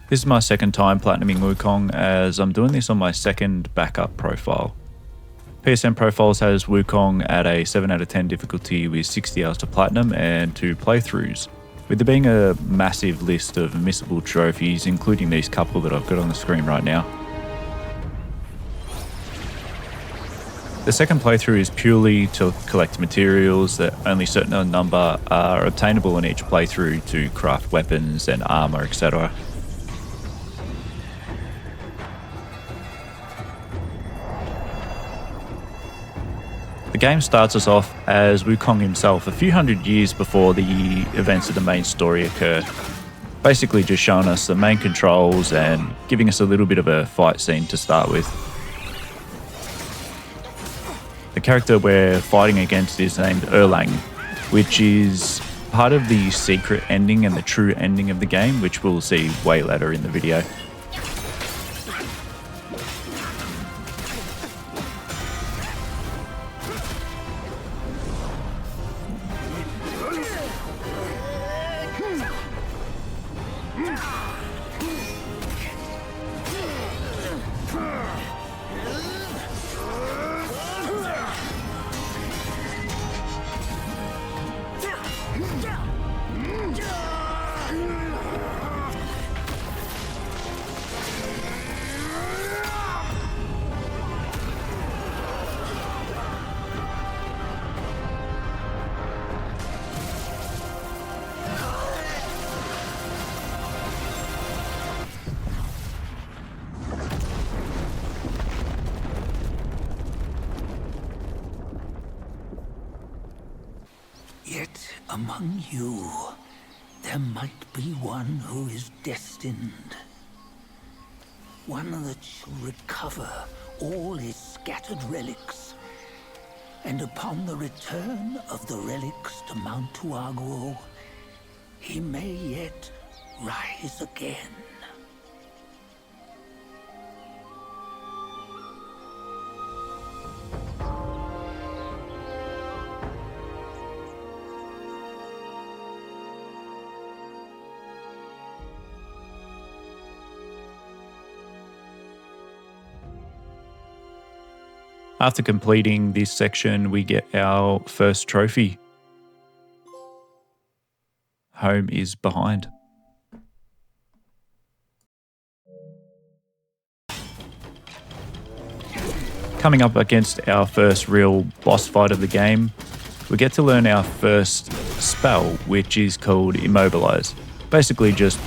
This is my second time platinuming Wukong, as I'm doing this on my second backup profile. PSN Profiles has Wukong at a 7 out of 10 difficulty with 60 hours to platinum and 2 playthroughs, with there being a massive list of missable trophies, including these couple that I've got on the screen right now. The second playthrough is purely to collect materials that only a certain number are obtainable in each playthrough to craft weapons and armor, etc. The game starts us off as Wukong himself a few hundred years before the events of the main story occur, basically just showing us the main controls and giving us a little bit of a fight scene to start with. The character we're fighting against is named Erlang, which is part of the secret ending and the true ending of the game, which we'll see way later in the video. Yet among you, there might be one who is destined. One that shall recover all his scattered relics. And upon the return of the relics to Mount Tuaguo, he may yet rise again. After completing this section, we get our first trophy. Home is behind. Coming up against our first real boss fight of the game, we get to learn our first spell, which is called Immobilize. Basically just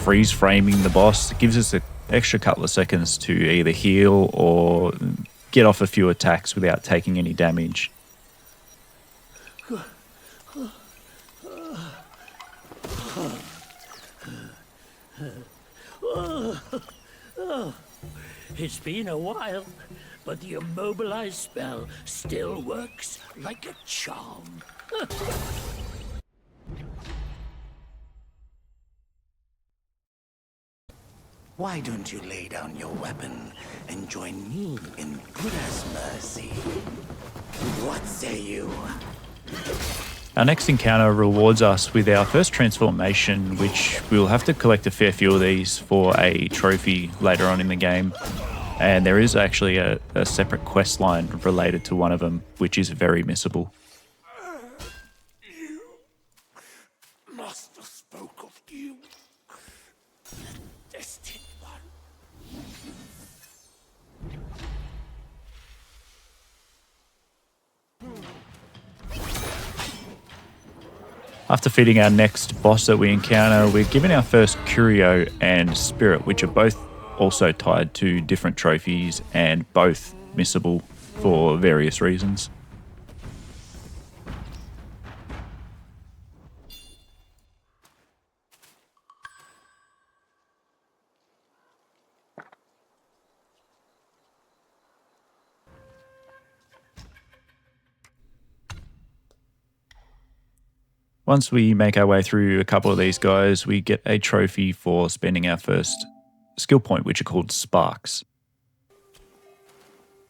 freeze framing the boss. It gives us an extra couple of seconds to either heal or get off a few attacks without taking any damage. It's been a while, but the immobilize spell still works like a charm. Why don't you lay down your weapon and join me in Buddha's mercy? What say you? Our next encounter rewards us with our first transformation, which we'll have to collect a fair few of these for a trophy later on in the game. And there is actually a separate quest line related to one of them, which is very missable. You must have spoke of you, destined one. After feeding our next boss that we encounter, we're given our first Curio and Spirit, which are both also tied to different trophies and both missable for various reasons. Once we make our way through a couple of these guys, we get a trophy for spending our first skill point, which are called Sparks.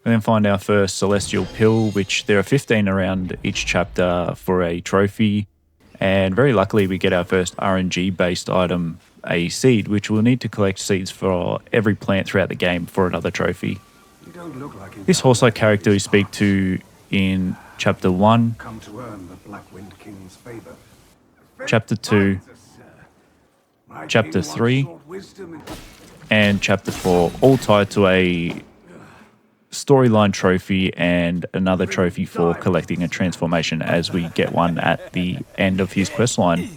We then find our first Celestial Pill, which there are 15 around each chapter for a trophy. And very luckily, we get our first RNG-based item a seed, which we'll need to collect seeds for every plant throughout the game for another trophy. This horse-like character we speak to in Chapter 1, Come to earn the Black Wind King's favor. Chapter 2, Chapter 3, and Chapter 4, all tied to a storyline trophy and another trophy for collecting a transformation as we get one at the end of his questline.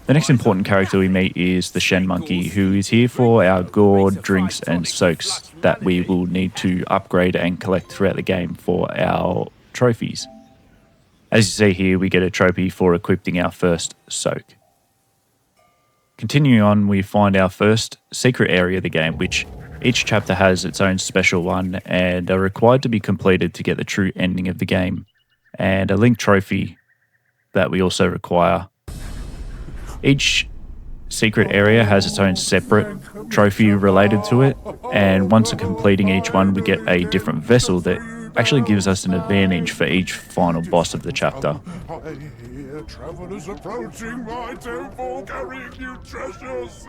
The next important character we meet is the Shen Monkey, who is here for our gourd, drinks and soaks that we will need to upgrade and collect throughout the game for our trophies. As you see here, we get a trophy for equipping our first soak. Continuing on, we find our first secret area of the game, which each chapter has its own special one and are required to be completed to get the true ending of the game, and a link trophy that we also require. Each secret area has its own separate trophy related to it, and once completing each one, we get a different vessel that actually gives us an advantage for each final boss of the chapter. I hear travelers approaching my temple carrying new treasures.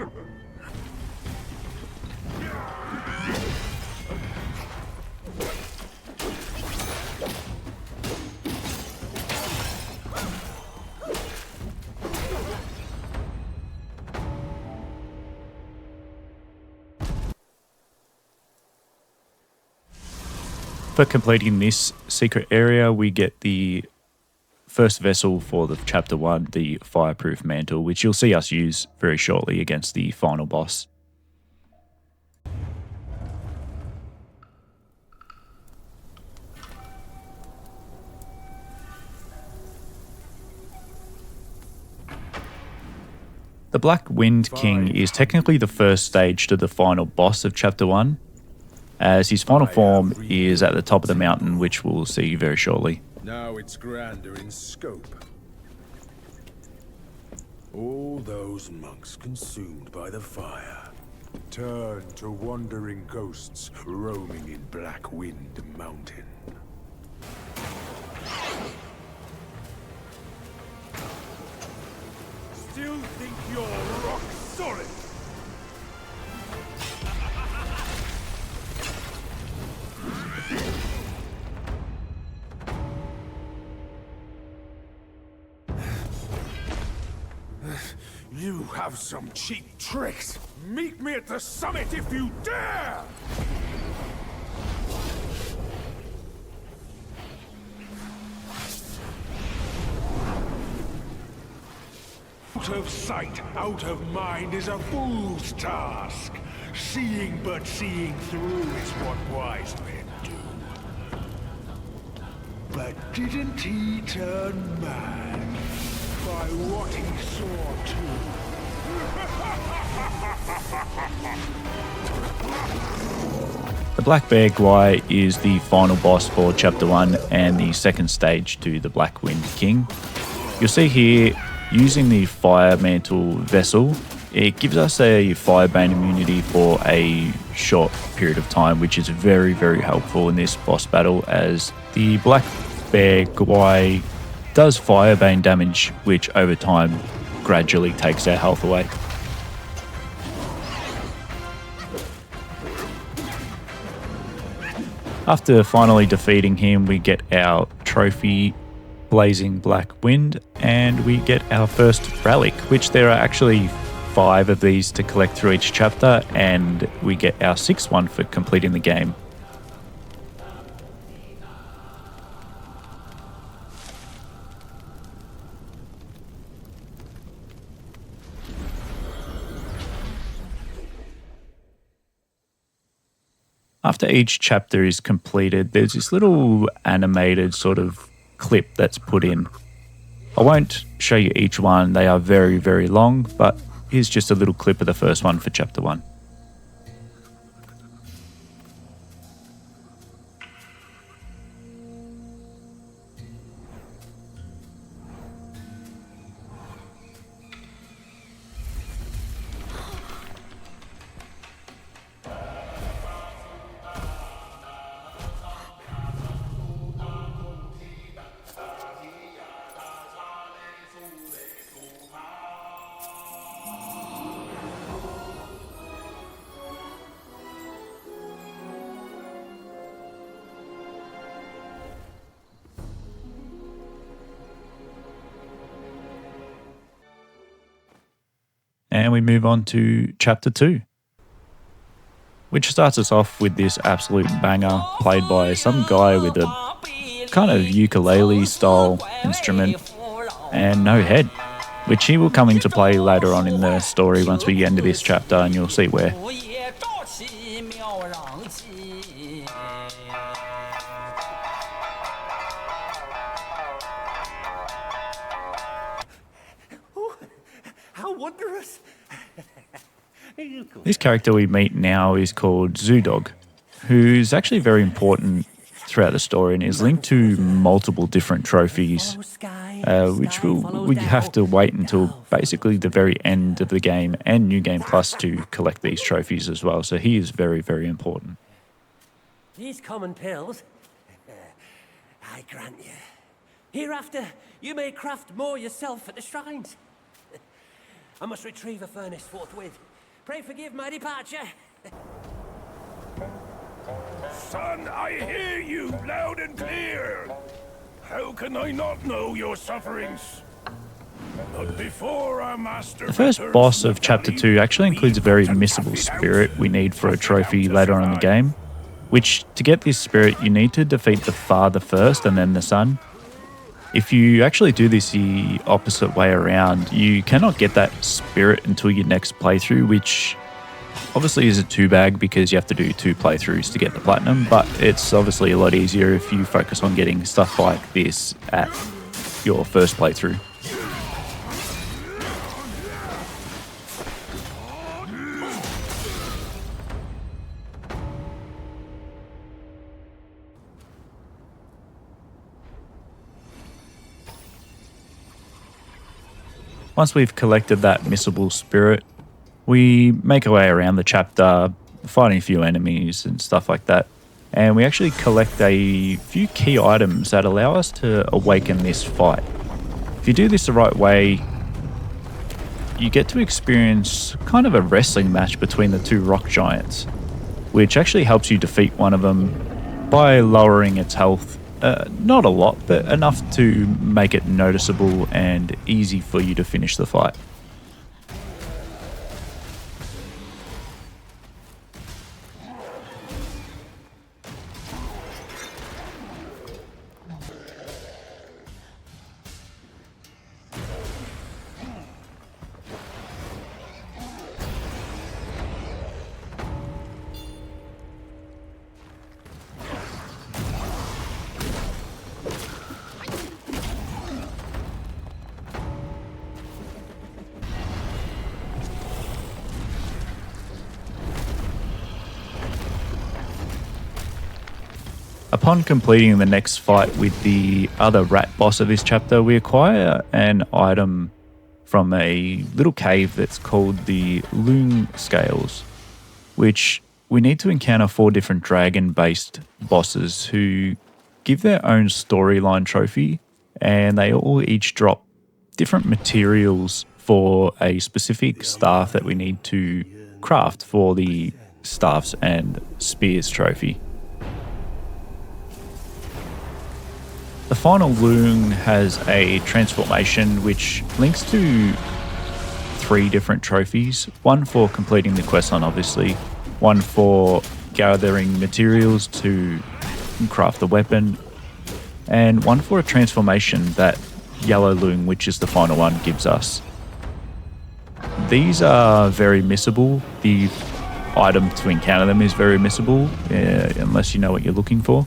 For completing this secret area, we get the first vessel for the Chapter 1, the Fireproof Mantle, which you'll see us use very shortly against the final boss. The Black Wind King is technically the first stage to the final boss of Chapter 1, as his final form is at the top of the mountain, which we'll see very shortly. Now it's grander in scope. All those monks consumed by the fire turn to wandering ghosts roaming in Black Wind Mountain. Still think you're rock solid? You have some cheap tricks. Meet me at the summit if you dare! Out of sight, out of mind is a fool's task. Seeing but seeing through is what wise men do. But didn't he turn mad by what he saw too? The Black Bear Gwai is the final boss for Chapter 1 and the second stage to the Black Wind King. You'll see here, using the Fire Mantle vessel, it gives us a Firebane immunity for a short period of time, which is very, very helpful in this boss battle, as the Black Bear Gwai does Firebane damage, which over time gradually takes our health away. After finally defeating him, we get our trophy, Blazing Black Wind, and we get our first relic, which there are actually 5 of these to collect through each chapter, and we get our 6th one for completing the game. After each chapter is completed, there's this little animated sort of clip that's put in. I won't show you each one, they are very, very long, but here's just a little clip of the first one for Chapter 1. and we move on to Chapter 2, which starts us off with this absolute banger played by some guy with a kind of ukulele style instrument and no head, which he will come into play later on in the story once we get into this chapter, and you'll see where. How wondrous! This character we meet now is called Zoodog, who's actually very important throughout the story and is linked to multiple different trophies, which we have to wait until basically the very end of the game and New Game Plus to collect these trophies as well. So he is very, very important. These common pills, I grant you. Hereafter, you may craft more yourself at the shrines. I must retrieve a furnace forthwith. Pray forgive my departure. Son, I hear you loud and clear. How can I not know your sufferings? But before our master... The first boss of Chapter 2 actually includes a very missable spirit we need for a trophy later on in the game, which, to get this spirit, you need to defeat the father first and then the son. If you actually do this the opposite way around, you cannot get that spirit until your next playthrough, which obviously is a 2-bag because you have to do 2 playthroughs to get the platinum, but it's obviously a lot easier if you focus on getting stuff like this at your first playthrough. Once we've collected that missable spirit, we make our way around the chapter, fighting a few enemies and stuff like that. And we actually collect a few key items that allow us to awaken this fight. If you do this the right way, you get to experience kind of a wrestling match between the 2 rock giants, which actually helps you defeat one of them by lowering its health. Not a lot, but enough to make it noticeable and easy for you to finish the fight. Upon completing the next fight with the other rat boss of this chapter, we acquire an item from a little cave that's called the Loong Scales, which we need to encounter 4 different dragon-based bosses who give their own storyline trophy, and they all each drop different materials for a specific staff that we need to craft for the staffs and spears trophy. The final Loong has a transformation which links to 3 different trophies. One for completing the quest line, obviously. One for gathering materials to craft the weapon. And one for a transformation that Yellow Loong, which is the final one, gives us. These are very missable. The item to encounter them is very missable, unless you know what you're looking for.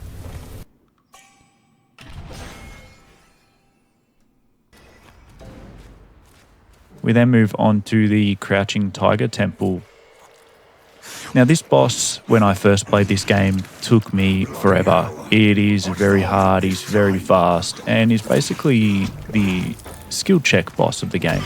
We then move on to the Crouching Tiger Temple. Now this boss, when I first played this game, took me forever. It is very hard, he's very fast, and is basically the skill check boss of the game.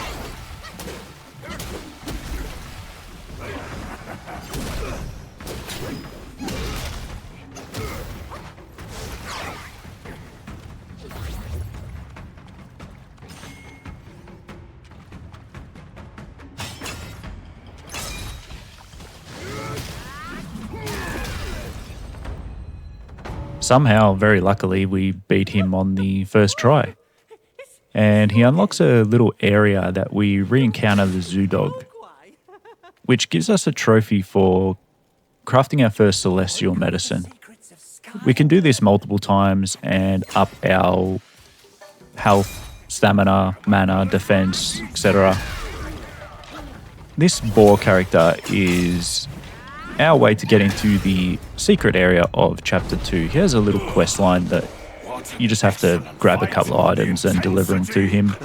Somehow, very luckily, we beat him on the first try. And he unlocks a little area that we re-encounter the Zoodog. which gives us a trophy for crafting our first celestial medicine. We can do this multiple times and up our health, stamina, mana, defense, etc. This boar character is our way to get into the secret area of Chapter 2. He has a little quest line that you just have to grab a couple of items and deliver them to him.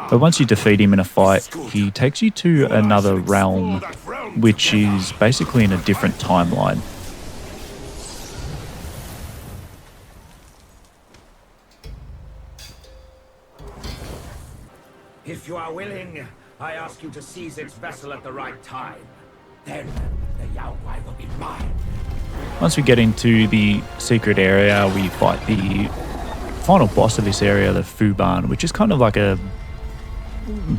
But once you defeat him in a fight, he takes you to another realm, which is basically in a different timeline. If you are willing, I ask you to seize its vessel at the right time. Then the Yao Guai will be mine. Once we get into the secret area, we fight the final boss of this area, the Fuban, which is kind of like a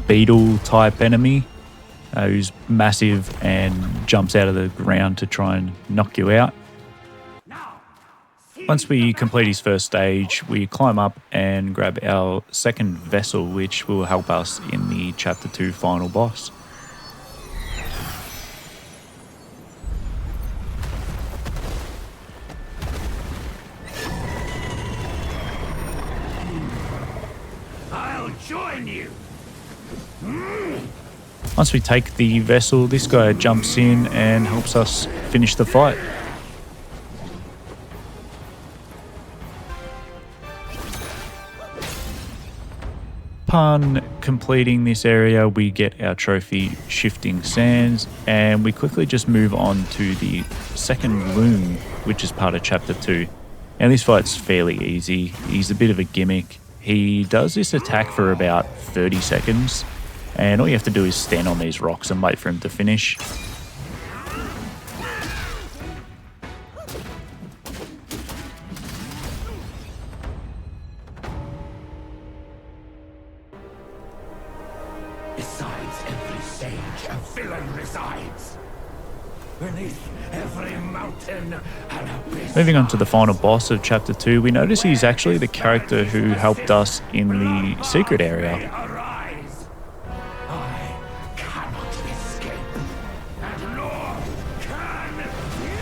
beetle type enemy who's massive and jumps out of the ground to try and knock you out. Once we complete his first stage, we climb up and grab our second vessel, which will help us in the Chapter 2 final boss. I'll join you. Once we take the vessel, this guy jumps in and helps us finish the fight. Upon completing this area, we get our trophy Shifting Sands, and we quickly just move on to the second loom, which is part of Chapter 2. And this fight's fairly easy. He's a bit of a gimmick. He does this attack for about 30 seconds, and all you have to do is stand on these rocks and wait for him to finish. Besides every sage, a villain resides. Beneath every mountain, an abyss. Moving on to the final boss of Chapter 2, we notice he's actually the character who helped us in the secret area. Arise! I cannot escape, and nor can you!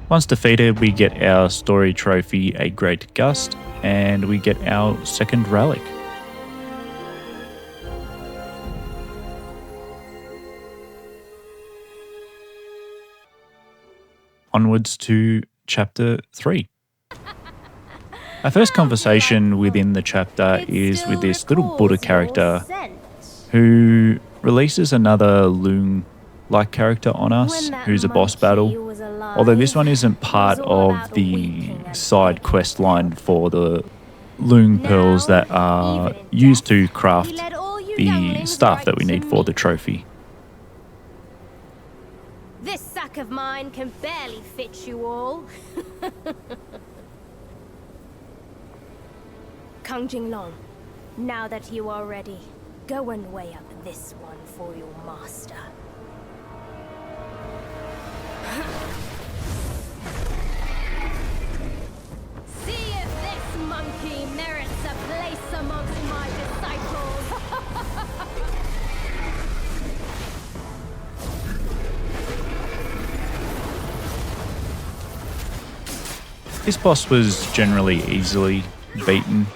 Once defeated, we get our story trophy, A Great Gust, and we get our second relic. Onwards to Chapter 3. Our first conversation within the chapter is with this little Buddha character who releases another loon-like character on us, who's a boss battle. Although this one isn't part of the side quest line for the loon pearls that are used to craft the stuff that we need for the trophy. This sack of mine can barely fit you all. Kang Jinglong, now that you are ready, go and weigh up this one for your master. See if this monkey merits a place amongst my disciples. This boss was generally easily beaten.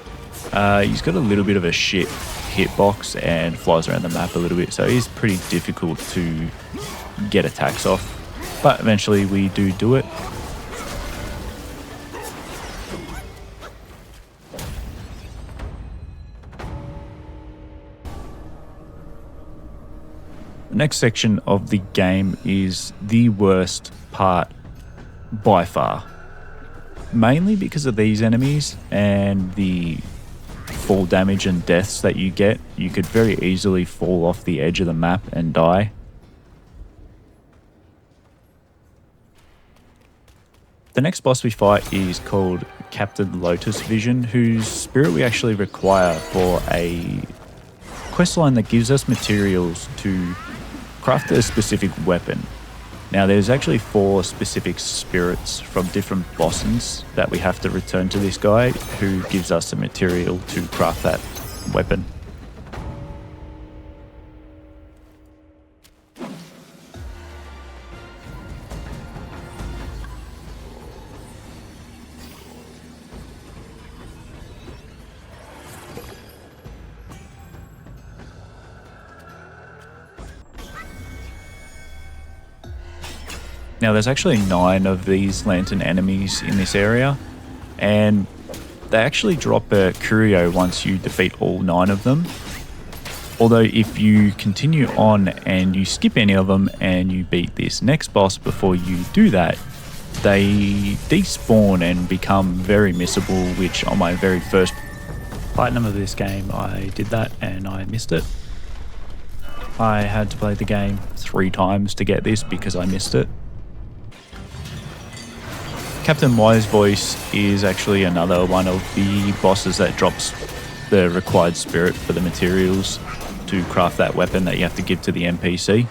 He's got a little bit of a shit hitbox and flies around the map a little bit, so it is pretty difficult to get attacks off. But eventually we do it. The next section of the game is the worst part by far. Mainly because of these enemies and the fall damage and deaths that you get. You could very easily fall off the edge of the map and die. The next boss we fight is called Captain Lotus Vision, whose spirit we actually require for a questline that gives us materials to craft a specific weapon. Now there's actually 4 specific spirits from different bosses that we have to return to this guy, who gives us the material to craft that weapon. Now there's actually 9 of these lantern enemies in this area, and they actually drop a curio once you defeat all 9 of them. Although if you continue on and you skip any of them and you beat this next boss before you do that, they despawn and become very missable, which on my very first platinum of this game I did that and I missed it. I had to play the game 3 times to get this because I missed it. Captain Wise Voice is actually another one of the bosses that drops the required spirit for the materials to craft that weapon that you have to give to the NPC.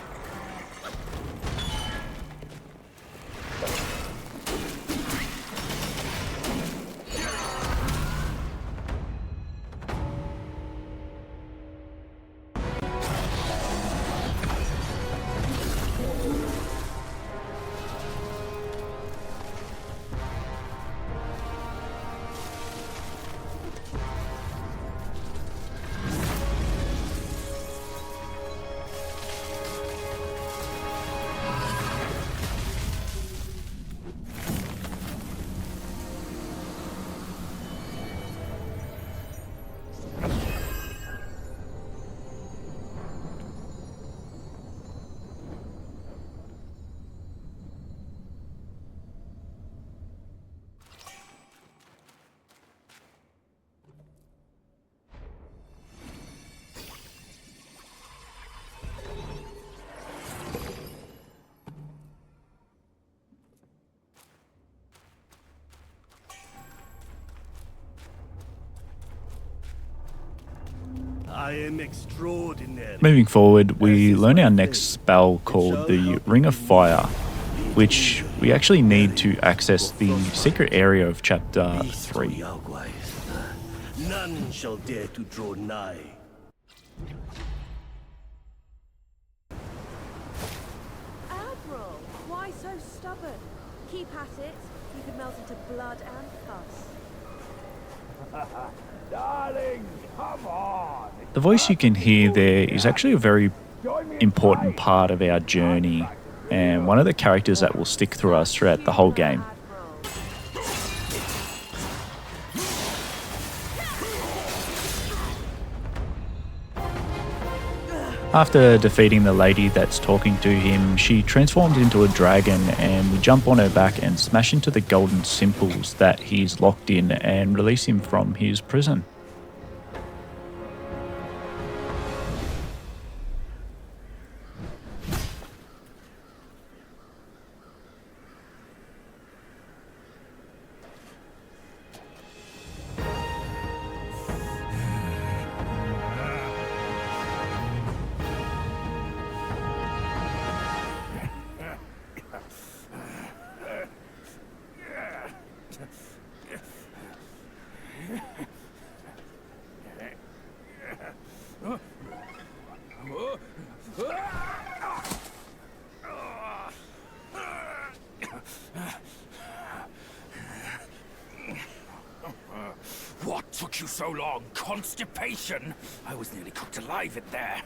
I am extraordinary. Moving forward, we learn our next spell called the Ring of Fire, which we actually need to access the secret area of chapter 3. None shall dare to draw nigh. Admiral, why so stubborn? Keep at it. You could melt into blood and pus. Darling, come on! The voice you can hear there is actually a very important part of our journey, and one of the characters that will stick through us throughout the whole game. After defeating the lady that's talking to him, she transforms into a dragon, and we jump on her back and smash into the golden symbols that he's locked in and release him from his prison. What took you so long? Constipation? I was nearly cooked alive in there.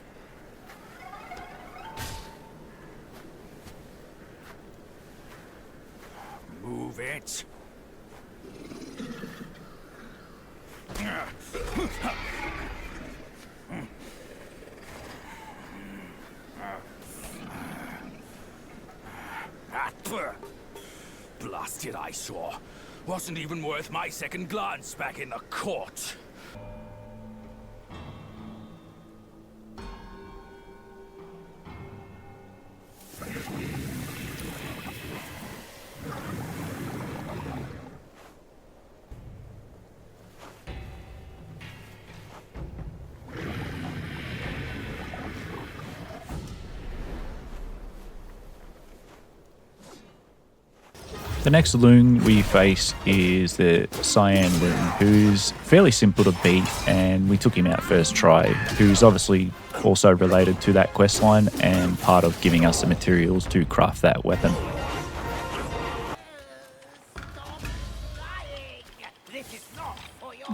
Move it. Blasted eyesore. Wasn't even worth my second glance back in the court. The next loon we face is the Cyan Loon, who's fairly simple to beat, and we took him out first try, who's obviously also related to that questline and part of giving us the materials to craft that weapon.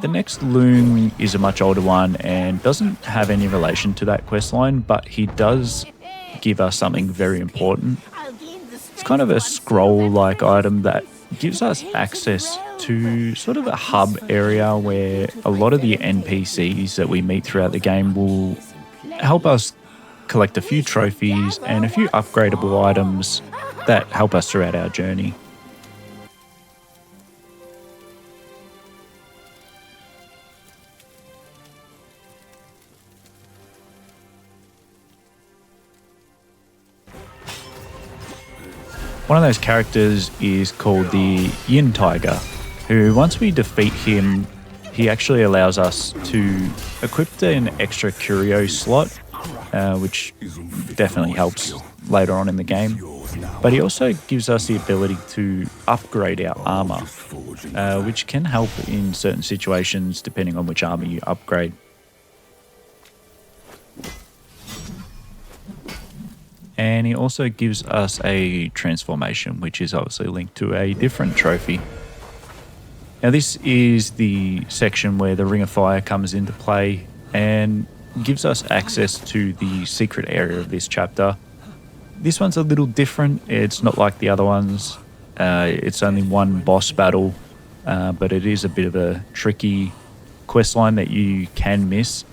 The next loon is a much older one and doesn't have any relation to that questline, but he does give us something very important. It's kind of a scroll-like item that gives us access to sort of a hub area where a lot of the NPCs that we meet throughout the game will help us collect a few trophies and a few upgradable items that help us throughout our journey. One of those characters is called the Yin Tiger, who once we defeat him, he actually allows us to equip an extra curio slot, which definitely helps later on in the game. But he also gives us the ability to upgrade our armor, which can help in certain situations depending on which armor you upgrade. And he also gives us a transformation, which is obviously linked to a different trophy. Now this is the section where the Ring of Fire comes into play and gives us access to the secret area of this chapter. This one's a little different. It's not like the other ones. It's only one boss battle, but it is a bit of a tricky questline that you can miss.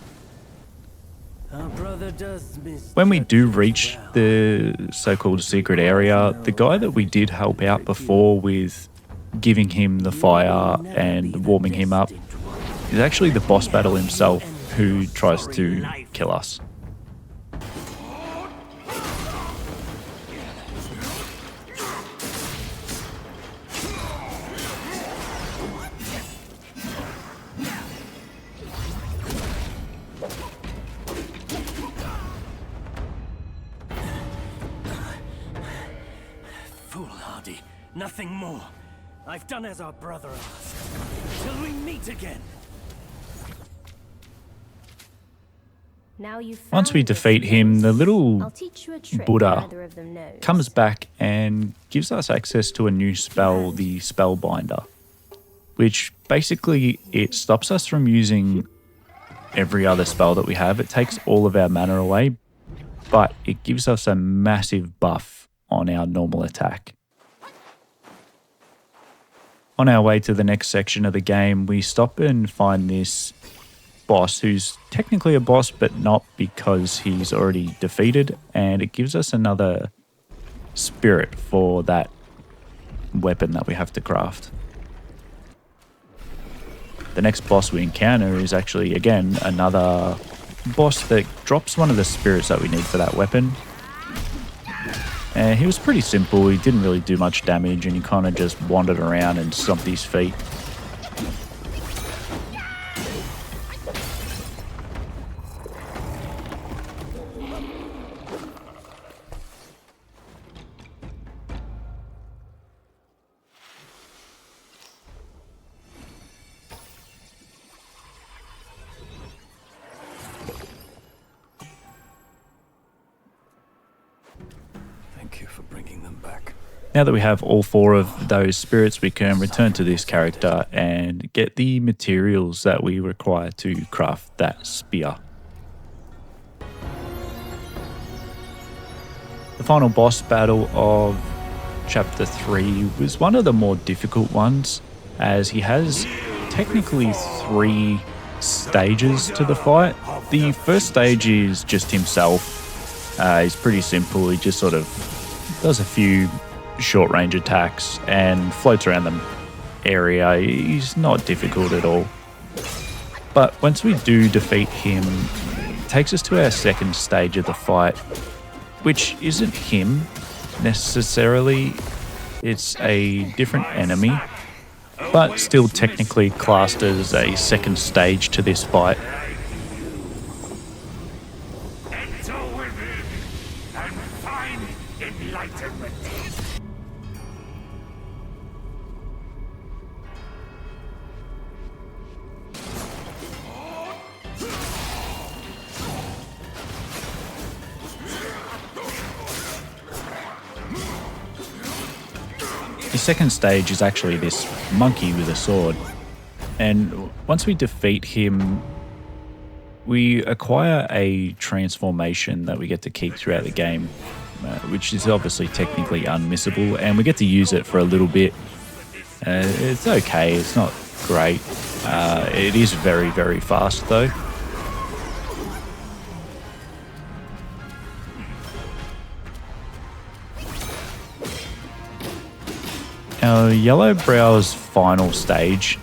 When we do reach the so-called secret area, the guy that we did help out before with giving him the fire and warming him up is actually the boss battle himself, who tries to kill us. Foolhardy, nothing more. I've done as our brother asked. Till we meet again. Once we defeat him, the little Buddha comes back and gives us access to a new spell, the Spellbinder, which basically it stops us from using every other spell that we have. It takes all of our mana away, but it gives us a massive buff on our normal attack. On our way to the next section of the game, we stop and find this boss who's technically a boss, but not because he's already defeated, and it gives us another spirit for that weapon that we have to craft. The next boss we encounter is actually, again, another boss that drops one of the spirits that we need for that weapon. And he was pretty simple, he didn't really do much damage, and he kind of just wandered around and stomped his feet. Thank you for bringing them back. Now that we have all four of those spirits, we can return to this character and get the materials that we require to craft that spear. The final boss battle of Chapter 3 was one of the more difficult ones, as he has technically 3 stages to the fight. The first stage is just himself. He's pretty simple, he just sort of does a few short range attacks and floats around the area. He's not difficult at all. But once we do defeat him, it takes us to our second stage of the fight, which isn't him necessarily. It's a different enemy, but still technically classed as a second stage to this fight. The second stage is actually this monkey with a sword. And once we defeat him, we acquire a transformation that we get to keep throughout the game, which is obviously technically unmissable, and we get to use it for a little bit. It's okay, it's not great. It is very, very fast though. Our Yellowbrow's final stage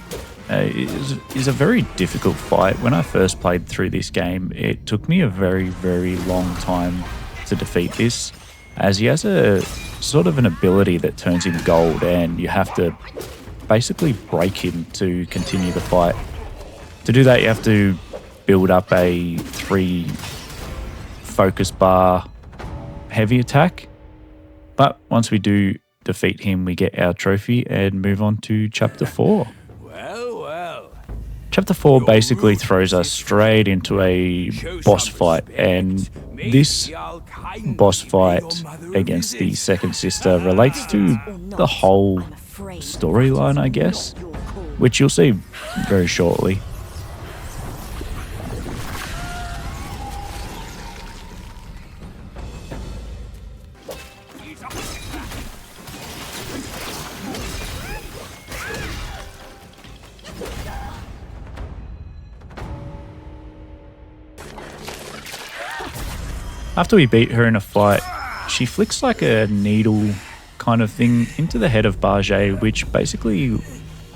is a very difficult fight. When I first played through this game, it took me a very, very long time to defeat this, as he has a sort of an ability that turns him gold, and you have to basically break him to continue the fight. To do that, you have to build up a 3 focus bar heavy attack. But once we do defeat him, we get our trophy and move on to Chapter 4. Well. Chapter 4 basically throws us straight into a boss fight, and this boss fight against the second sister relates to the whole storyline, I guess, which you'll see very shortly. After we beat her in a fight, she flicks like a needle kind of thing into the head of Barget, which basically,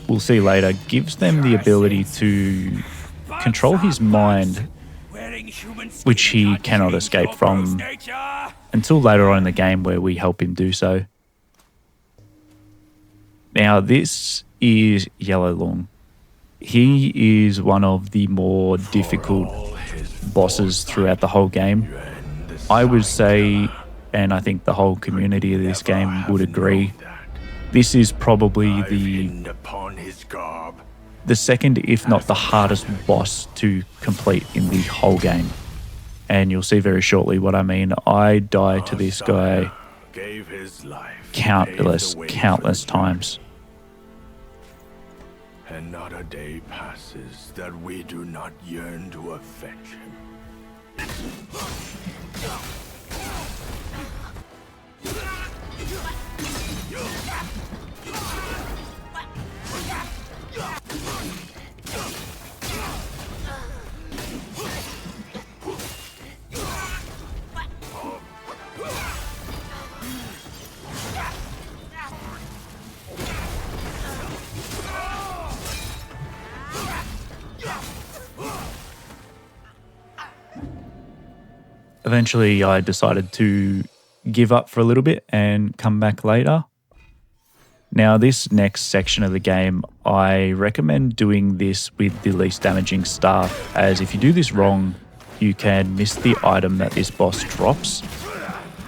we'll see later, gives them the ability to control his mind, which he cannot escape from until later on in the game where we help him do so. Now, this is Yellowlong. He is one of the more difficult bosses throughout the whole game. I would say, and I think the whole community of this game would agree, this is probably the second, if not the hardest boss to complete in the whole game. And you'll see very shortly what I mean. I died to this guy countless times. And not a day passes that we do not yearn to avenge him. Eventually, I decided to give up for a little bit and come back later. Now, this next section of the game, I recommend doing this with the least damaging staff, as if you do this wrong, you can miss the item that this boss drops.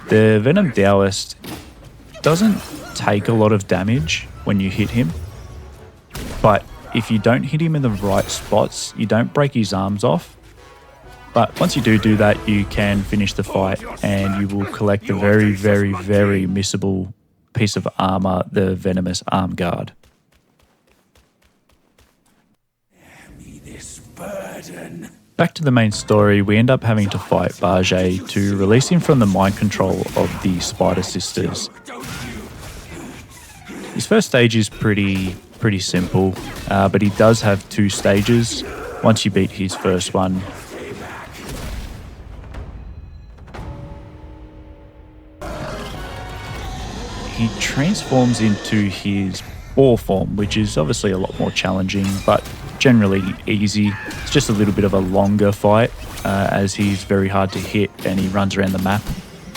The Venom Taoist doesn't take a lot of damage when you hit him, but if you don't hit him in the right spots, you don't break his arms off. But once you do that, you can finish the fight and you will collect the very, very, very missable piece of armor, the Venomous Arm Guard. Back to the main story, we end up having to fight Barget to release him from the mind control of the Spider Sisters. His first stage is pretty simple, but he does have 2 stages. Once you beat his first one, he transforms into his boar form, which is obviously a lot more challenging, but generally easy. It's just a little bit of a longer fight, as he's very hard to hit and he runs around the map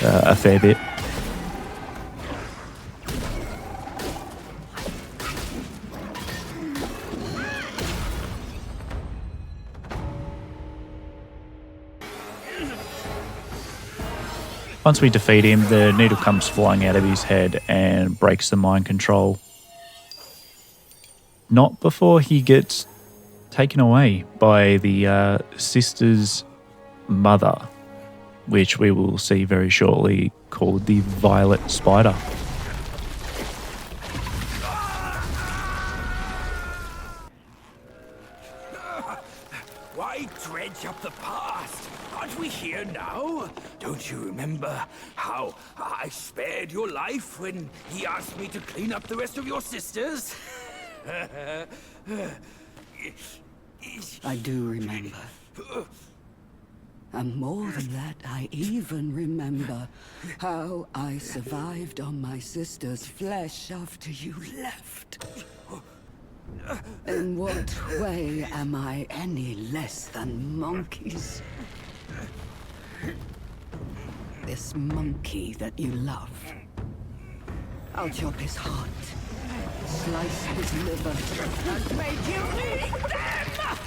a fair bit. Once we defeat him, the needle comes flying out of his head and breaks the mind control. Not before he gets taken away by the sister's mother, which we will see very shortly, called the Violet Spider. Don't you remember how I spared your life when he asked me to clean up the rest of your sisters? I do remember. And more than that, I even remember how I survived on my sister's flesh after you left. In what way am I any less than monkeys? This monkey that you love. I'll chop his heart, slice his liver, and make you eat them!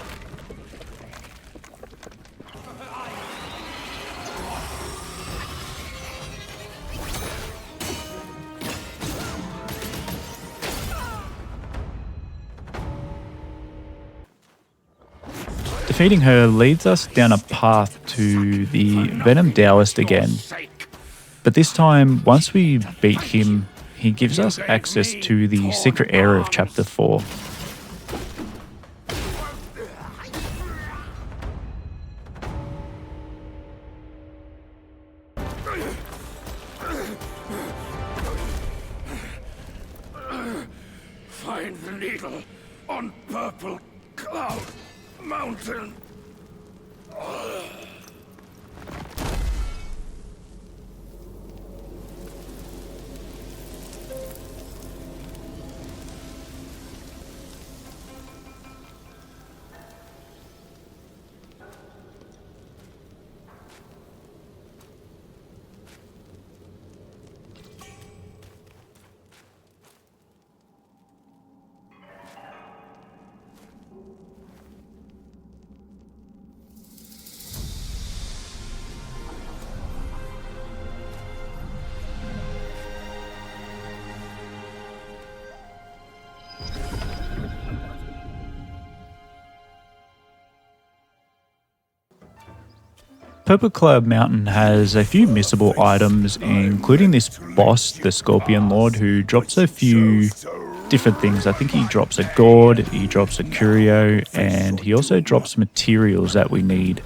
Defeating her leads us down a path to the Venom Taoist again. But this time, once we beat him, he gives us access to the secret area of Chapter 4. Find the needle on Purple Cloud Mountain. Purple Cloud Mountain has a few missable items, including this boss, the Scorpion Lord, who drops a few different things. I think he drops a gourd, he drops a curio, and he also drops materials that we need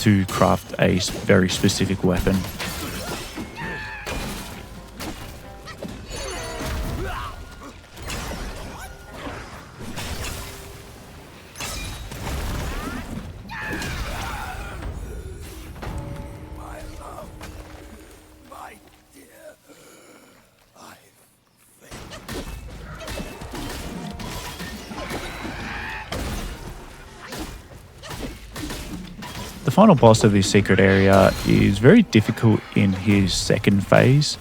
to craft a very specific weapon. The final boss of this secret area is very difficult in his second phase.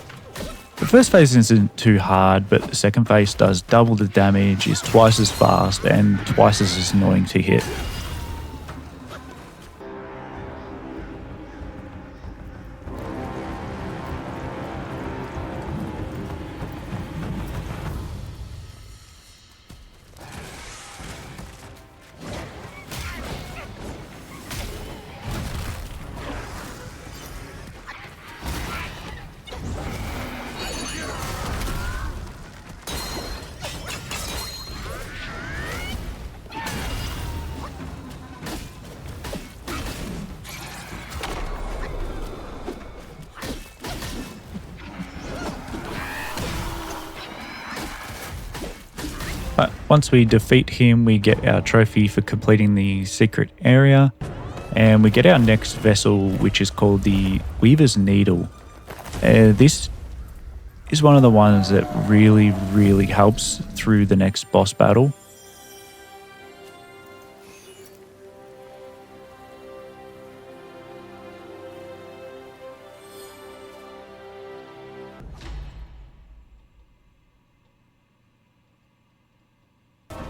The first phase isn't too hard, but the second phase does double the damage, is twice as fast, and twice as annoying to hit. But once we defeat him, we get our trophy for completing the secret area, and we get our next vessel, which is called the Weaver's Needle. This is one of the ones that really helps through the next boss battle.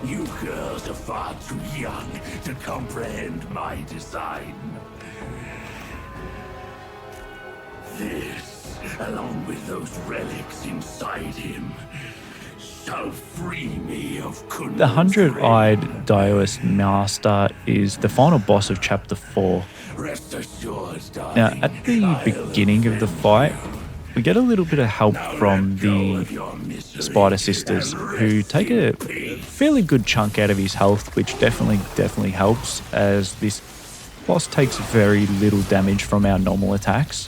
You girls are far too young to comprehend my design. This, along with those relics inside him, shall free me of control. The 100-eyed Taoist Master is the final boss of Chapter 4. Rest assured, darling, Now, at the beginning of the fight, we get a little bit of help from the Spider Sisters, who take a fairly good chunk out of his health, which definitely helps, as this boss takes very little damage from our normal attacks.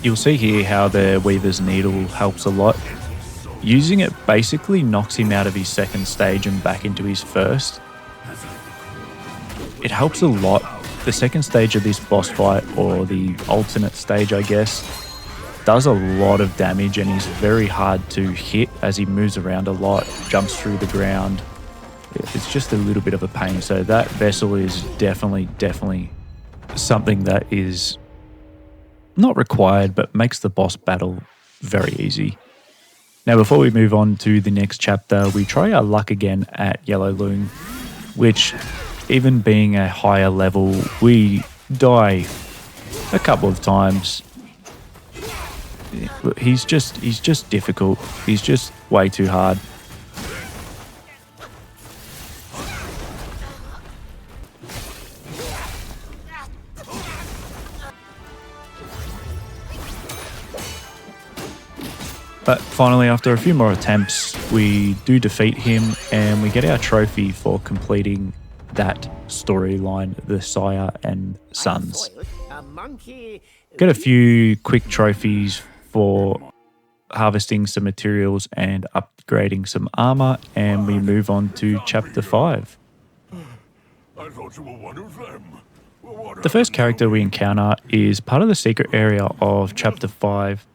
You'll see here how the Weaver's Needle helps a lot. Using it basically knocks him out of his second stage and back into his first. It helps a lot. The second stage of this boss fight, or the alternate stage I guess, does a lot of damage and is very hard to hit as he moves around a lot, jumps through the ground. It's just a little bit of a pain. So that vessel is definitely something that is not required, but makes the boss battle very easy. Now, before we move on to the next chapter, we try our luck again at Yellow Loon, which, even being a higher level, we die a couple of times. He's just difficult. He's just way too hard. But finally, after a few more attempts, we do defeat him and we get our trophy for completing that storyline, the Sire and Sons. Get a few quick trophies for harvesting some materials and upgrading some armor, and we move on to chapter 5. I thought you were one of them. The first character we encounter is part of the secret area of chapter 5,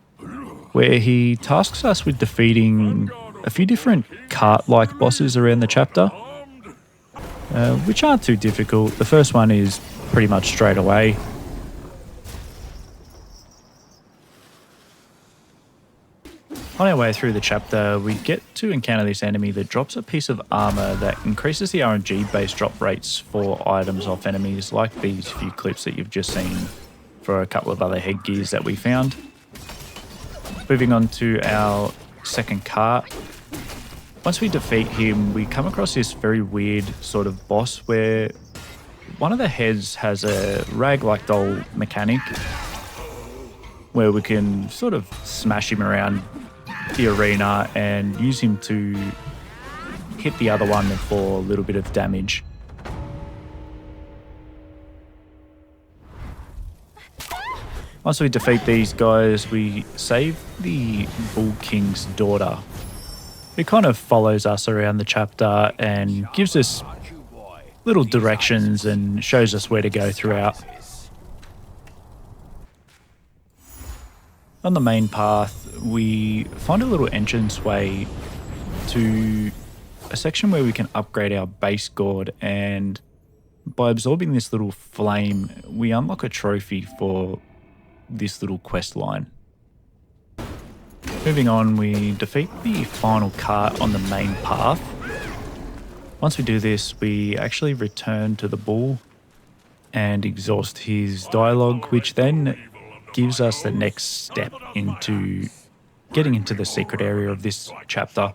where he tasks us with defeating a few different cart-like bosses around the chapter, which aren't too difficult. The first one is pretty much straight away. On our way through the chapter, we get to encounter this enemy that drops a piece of armor that increases the RNG-based drop rates for items off enemies, like these few clips that you've just seen for a couple of other headgears that we found. Moving on to our second cart. Once we defeat him, we come across this very weird sort of boss where one of the heads has a rag-like doll mechanic where we can sort of smash him around the arena and use him to hit the other one for a little bit of damage. Once we defeat these guys, we save the Bull King's daughter, who kind of follows us around the chapter and gives us little directions and shows us where to go throughout. On the main path, we find a little entranceway to a section where we can upgrade our base gourd, and by absorbing this little flame, we unlock a trophy for this little quest line. Moving on, we defeat the final cart on the main path. Once we do this, we actually return to the bull and exhaust his dialogue, which then gives us the next step into getting into the secret area of this chapter.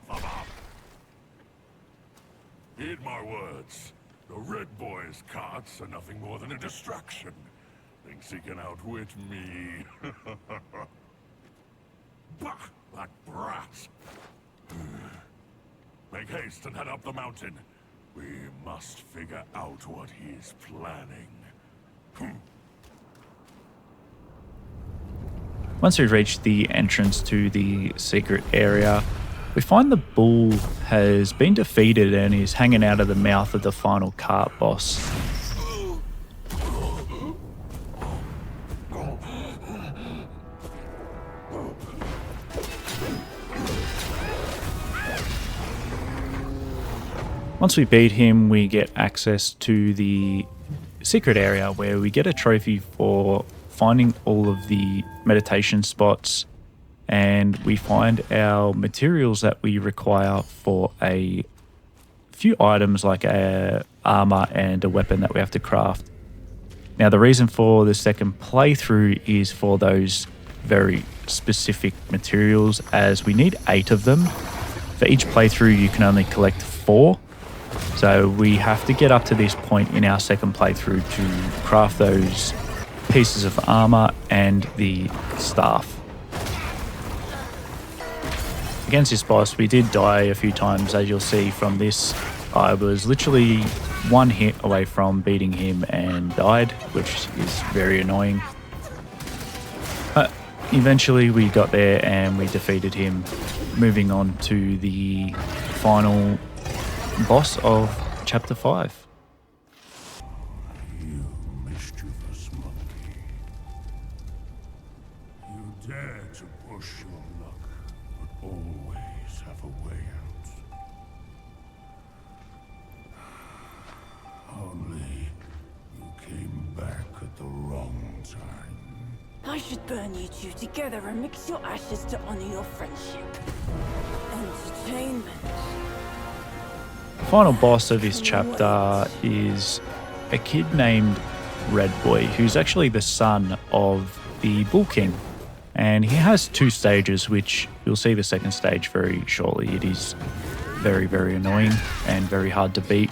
Heed my words. The Red Boy's carts are nothing more than a distraction. Thinks he can outwit me. Bah! That brat! Make haste and head up the mountain. We must figure out what he's planning. Once we reach the entrance to the secret area, we find the bull has been defeated and is hanging out of the mouth of the final cart boss. Once we beat him, we get access to the secret area where we get a trophy for finding all of the meditation spots, and we find our materials that we require for a few items like a armor and a weapon that we have to craft. Now, the reason for the second playthrough is for those very specific materials, as we need 8 of them. For each playthrough, you can only collect 4. So we have to get up to this point in our second playthrough to craft those pieces of armor and the staff. Against this boss, we did die a few times, as you'll see from this. I was literally one hit away from beating him and died, which is very annoying. But eventually we got there and we defeated him, moving on to the final boss of chapter 5. You mischievous monkey. You dare to push your luck, but always have a way out. Only you came back at the wrong time. I should burn you two together and mix your ashes to honor your friendship. Entertainment. The final boss of this chapter is a kid named Red Boy, who's actually the son of the Bull King. And he has 2 stages, which you'll see the second stage very shortly. It is very, very annoying and very hard to beat.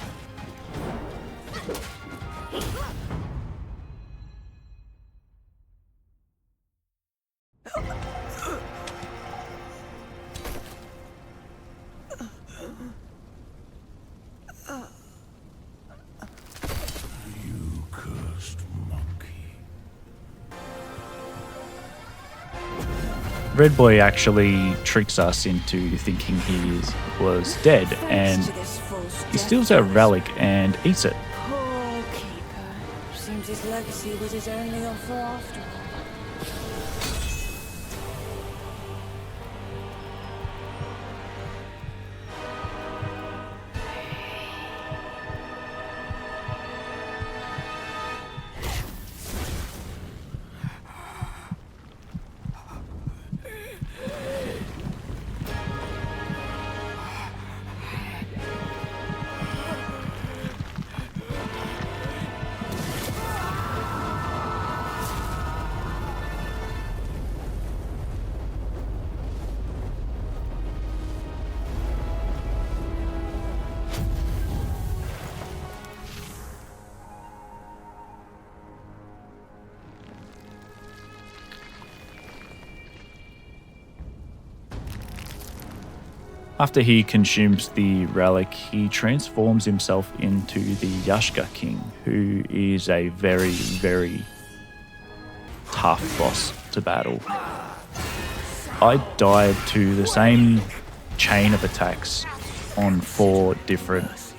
You cursed monkey. Red Boy actually tricks us into thinking was dead, and he steals our relic and eats it. Poor keeper. Seems his legacy was his only offer after all. After he consumes the relic, he transforms himself into the Yashka King, who is a very, very tough boss to battle. I died to the same chain of attacks on 4 different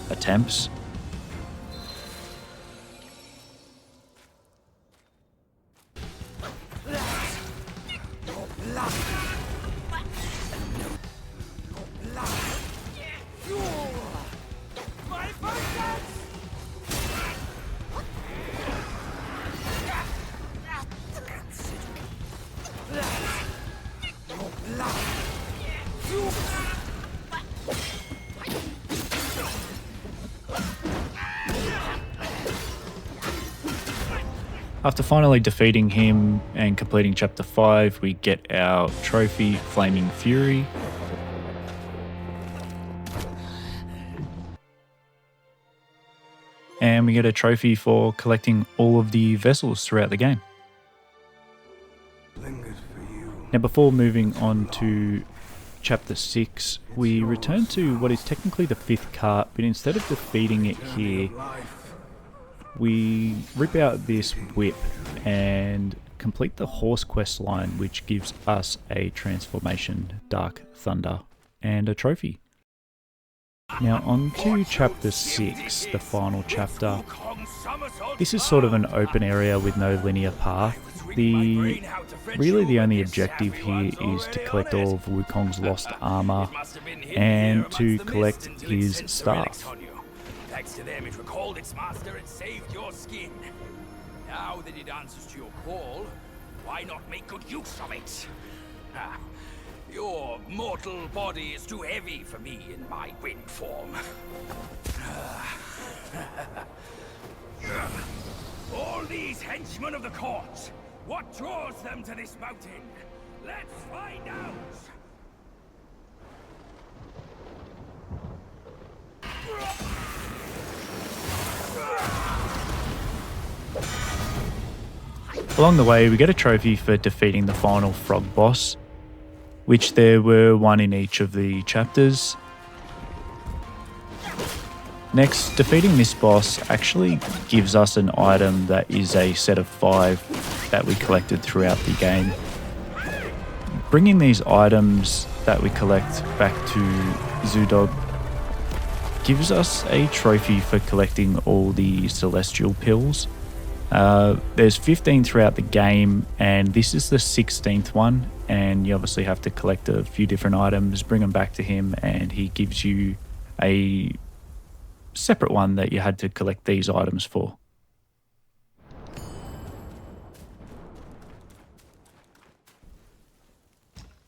attempts. After finally defeating him and completing chapter 5, we get our trophy, Flaming Fury. And we get a trophy for collecting all of the vessels throughout the game. Now before moving on to chapter 6, we return to what is technically the 5th cart, but instead of defeating it here, we rip out this whip and complete the horse quest line, which gives us a transformation, Dark Thunder, and a trophy. Now on to chapter 6, the final chapter. This is sort of an open area with no linear path. Really the only objective here is to collect all of Wukong's lost armor and to collect his staff. Thanks to them, it recalled its master and saved your skin. Now that it answers to your call, why not make good use of it? Your mortal body is too heavy for me in my wind form. All these henchmen of the court, what draws them to this mountain? Let's find out! Along the way, we get a trophy for defeating the final frog boss, which there were 1 in each of the chapters. Next, defeating this boss actually gives us an item that is a set of 5 that we collected throughout the game. bringing these items that we collect back to Zudog gives us a trophy for collecting all the celestial pills. There's 15 throughout the game, and this is the 16th one, and you obviously have to collect a few different items, bring them back to him, and he gives you a separate one that you had to collect these items for.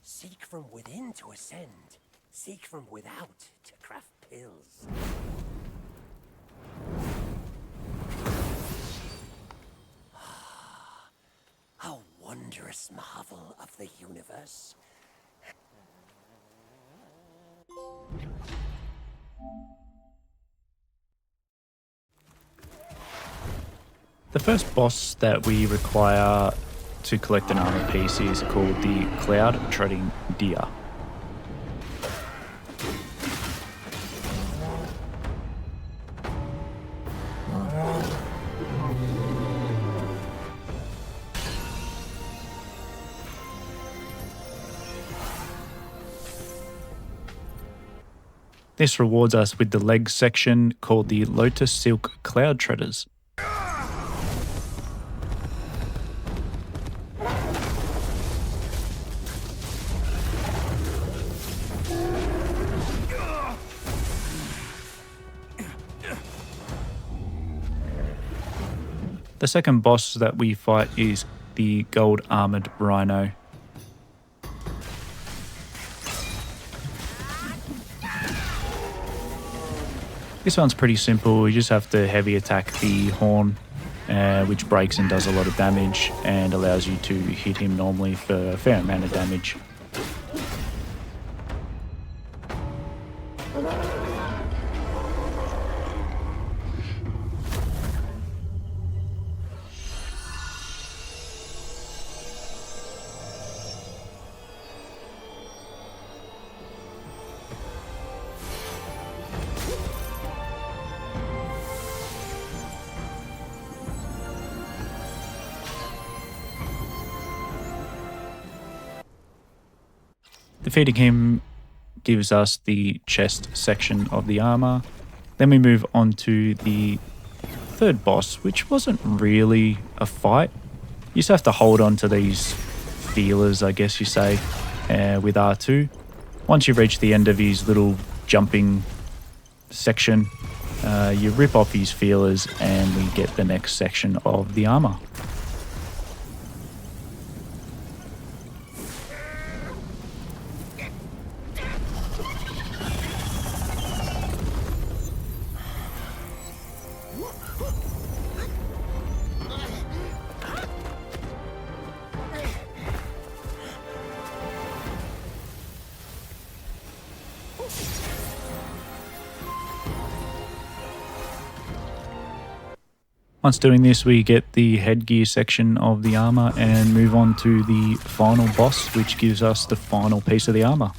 Seek from within to ascend. Seek from without to craft pills. A wondrous marvel of the universe. The first boss that we require to collect an armor piece is called the Cloud Treading Deer. This rewards us with the legs section called the Lotus Silk Cloud Treaders. The second boss that we fight is the Gold Armored Rhino. This one's pretty simple. You just have to heavy attack the horn, which breaks and does a lot of damage and allows you to hit him normally for a fair amount of damage. Defeating him gives us the chest section of the armor. Then we move on to the third boss, which wasn't really a fight. You just have to hold on to these feelers, I guess you say, with R2. Once you reach the end of his little jumping section, you rip off his feelers and we get the next section of the armor. Once doing this, we get the headgear section of the armor and move on to the final boss, which gives us the final piece of the armor.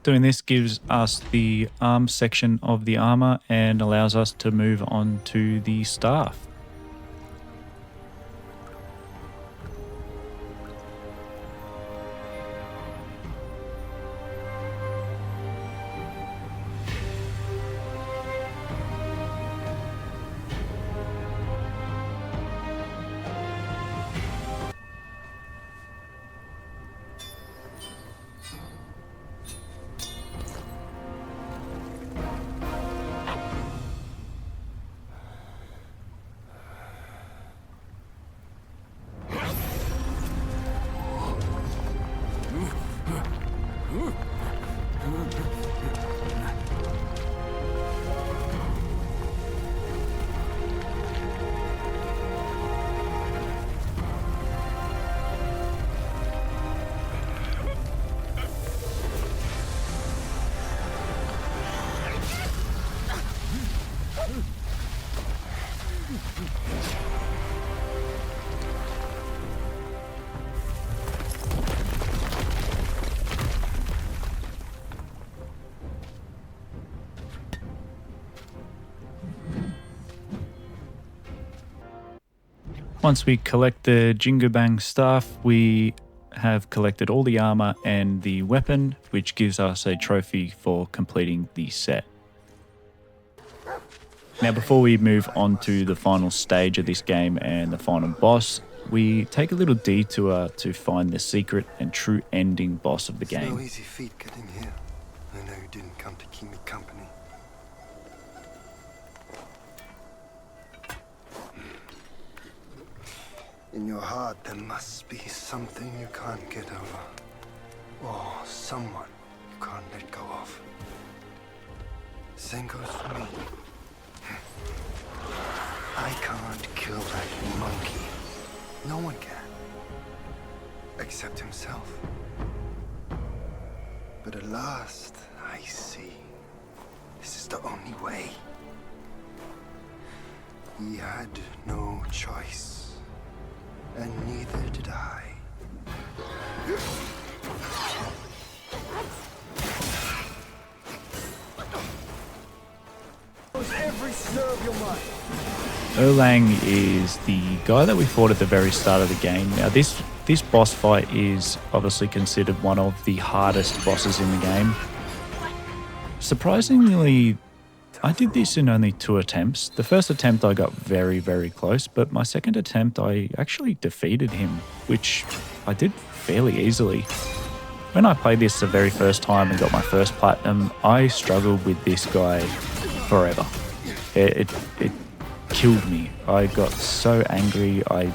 Doing this gives us the arm section of the armor and allows us to move on to the staff. Once we collect the Jingabang staff, we have collected all the armor and the weapon, which gives us a trophy for completing the set. Now, before we move on to the final stage of this game and the final boss, we take a little detour to find the secret and true ending boss of the It's no game. easy feat getting here. I know you didn't come to keep me company. In your heart, there must be something you can't get over. Or someone you can't let go of. Same goes for me. I can't kill that monkey. No one can. Except himself. But at last, I see. This is the only way. He had no choice. And neither did I. Every nerve of your mind. Erlang is the guy that we fought at the very start of the game. Now this boss fight is obviously considered one of the hardest bosses in the game. Surprisingly, I did this in only 2 attempts. The first attempt I got very, very close, but my second attempt I actually defeated him, which I did fairly easily. When I played this the very first time and got my first platinum, I struggled with this guy forever. It killed me. I got so angry, I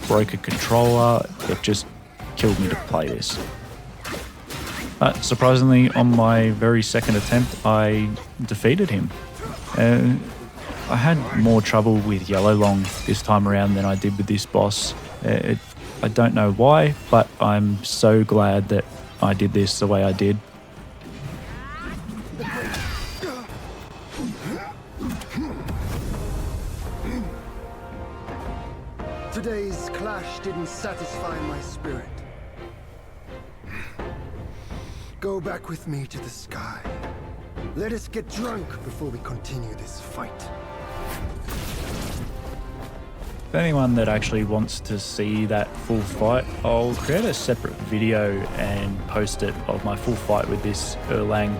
broke a controller, it just killed me to play this. But surprisingly, on my very second attempt, I defeated him. I had more trouble with Yellow Long this time around than I did with this boss. I don't know why, but I'm so glad that I did this the way I did. Today's clash didn't satisfy my spirit. Go back with me to the sky. Let us get drunk before we continue this fight. For anyone that actually wants to see that full fight, I'll create a separate video and post it of my full fight with this Erlang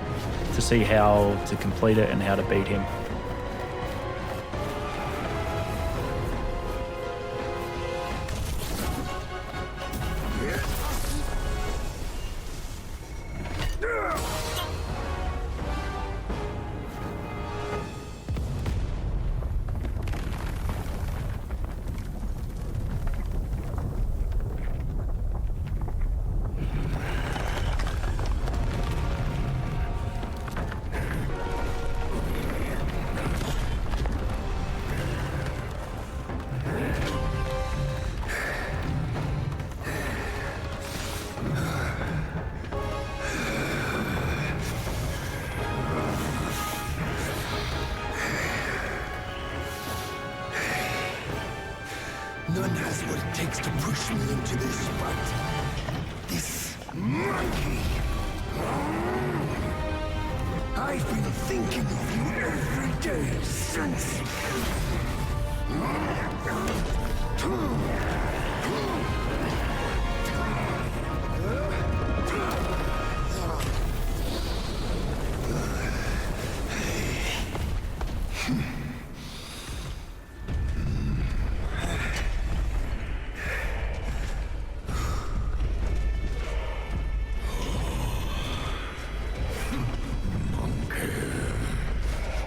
to see how to complete it and how to beat him. None has what it takes to push me into this fight. This monkey. I've been thinking of you every day since.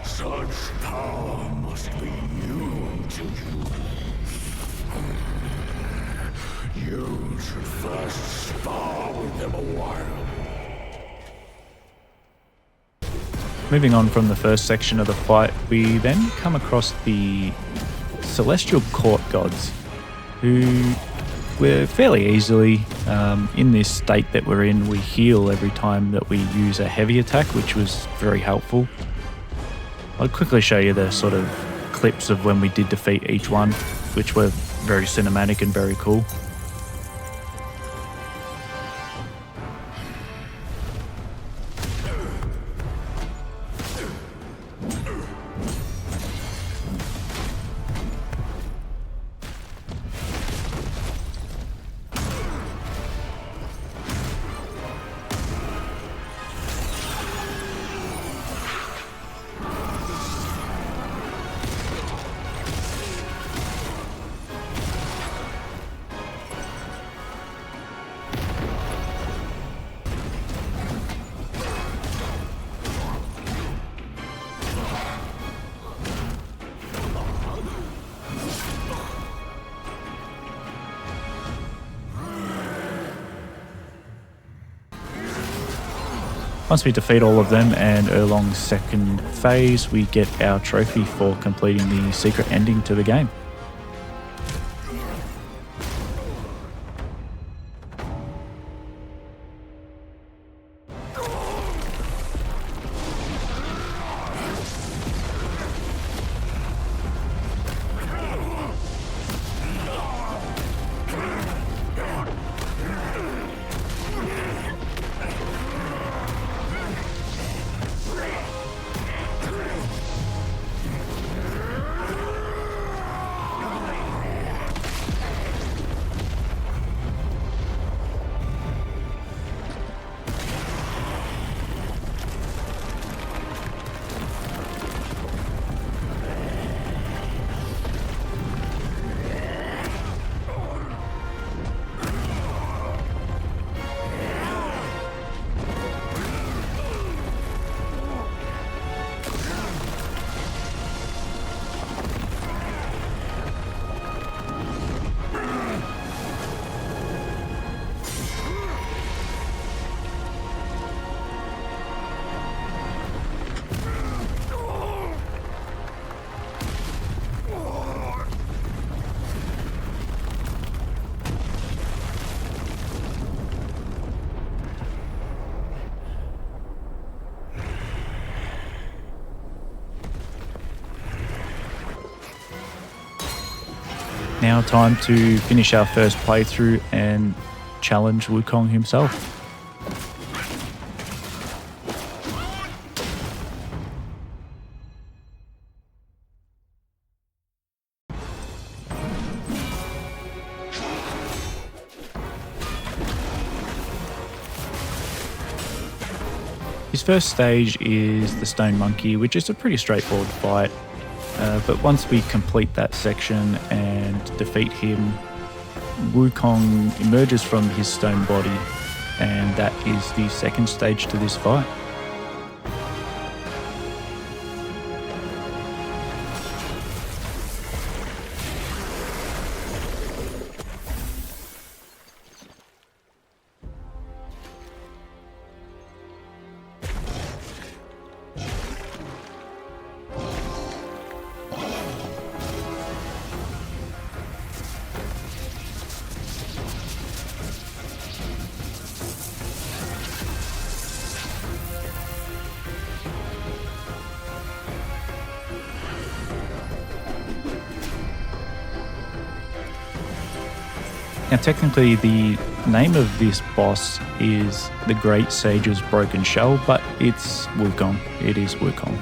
Such power must be new to you. You should first spar with them a while. Moving on from the first section of the fight, we then come across the Celestial Court Gods, who we're fairly easily, in this state that we're in, we heal every time that we use a heavy attack, which was very helpful. I'll quickly show you the sort of clips of when we did defeat each one, which were very cinematic and very cool. Once we defeat all of them and Erlong's second phase, we get our trophy for completing the secret ending to the game. Now time to finish our first playthrough and challenge Wukong himself. His first stage is the Stone Monkey, which is a pretty straightforward fight. But once we complete that section and defeat him, Wukong emerges from his stone body, and that is the second stage to this fight. Now technically the name of this boss is the Great Sage's Broken Shell, but it's Wukong. It is Wukong.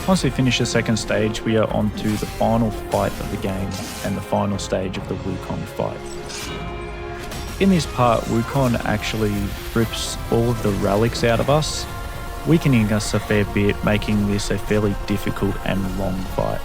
Once we finish the second stage, we are on to the final fight of the game and the final stage of the Wukong fight. In this part, Wukong actually rips all of the relics out of us, weakening us a fair bit, making this a fairly difficult and long fight.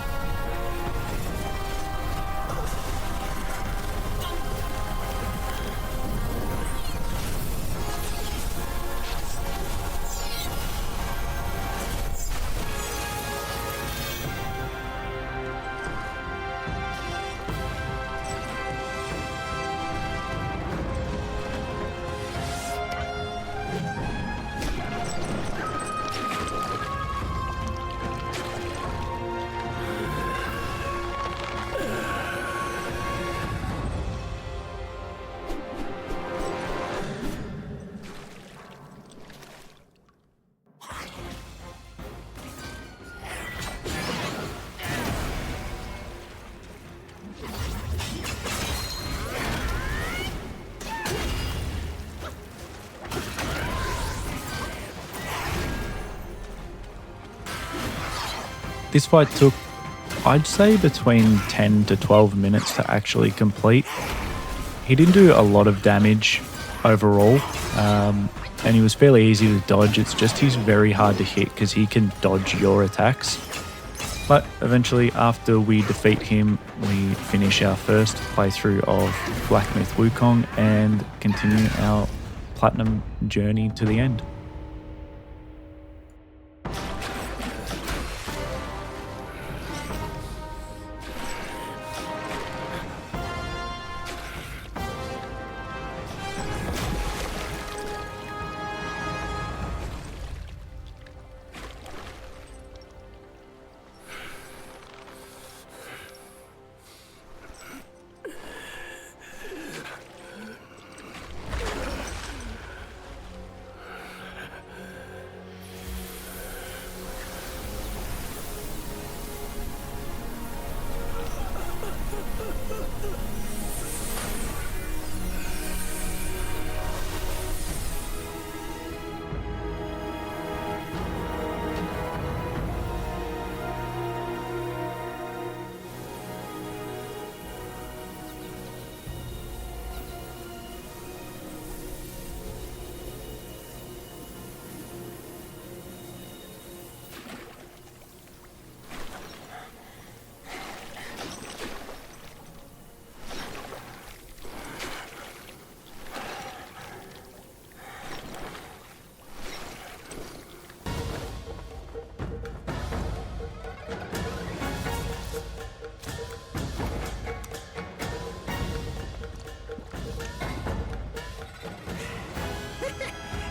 This fight took, I'd say, between 10 to 12 minutes to actually complete. He didn't do a lot of damage overall, and he was fairly easy to dodge. It's just he's very hard to hit because he can dodge your attacks. But eventually, after we defeat him, we finish our first playthrough of Black Myth Wukong and continue our platinum journey to the end.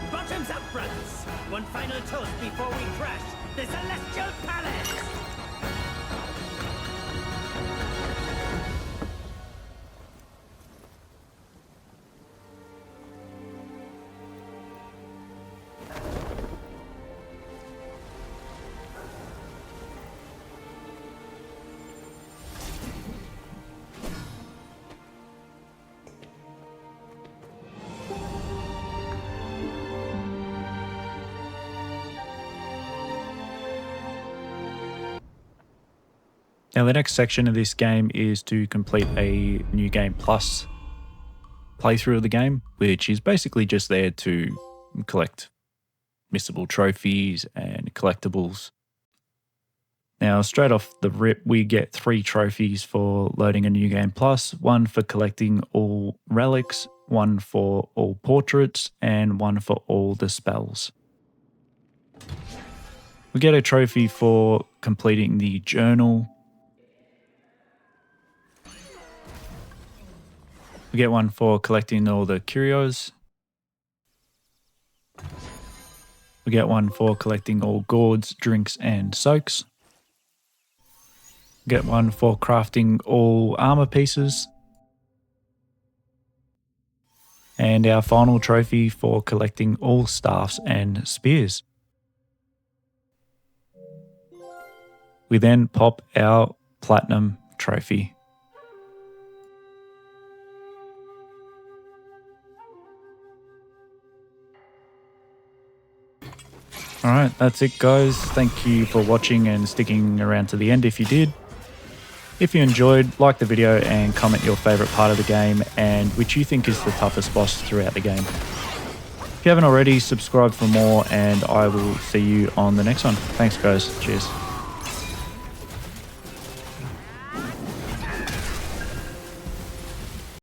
Bottoms up, brothers! One final toast before we crash the Celestial Palace! Now the next section of this game is to complete a New Game Plus playthrough of the game, which is basically just there to collect missable trophies and collectibles. Now straight off the rip, we get 3 trophies for loading a New Game Plus, 1 for collecting all relics, 1 for all portraits, and 1 for all the spells. We get a trophy for completing the journal. We get 1 for collecting all the curios. We get 1 for collecting all gourds, drinks, and soaks. We get 1 for crafting all armor pieces. And our final trophy for collecting all staffs and spears. We then pop our platinum trophy. Alright, that's it guys. Thank you for watching and sticking around to the end if you did. If you enjoyed, like the video and comment your favourite part of the game and which you think is the toughest boss throughout the game. If you haven't already, subscribe for more and I will see you on the next one. Thanks guys. Cheers.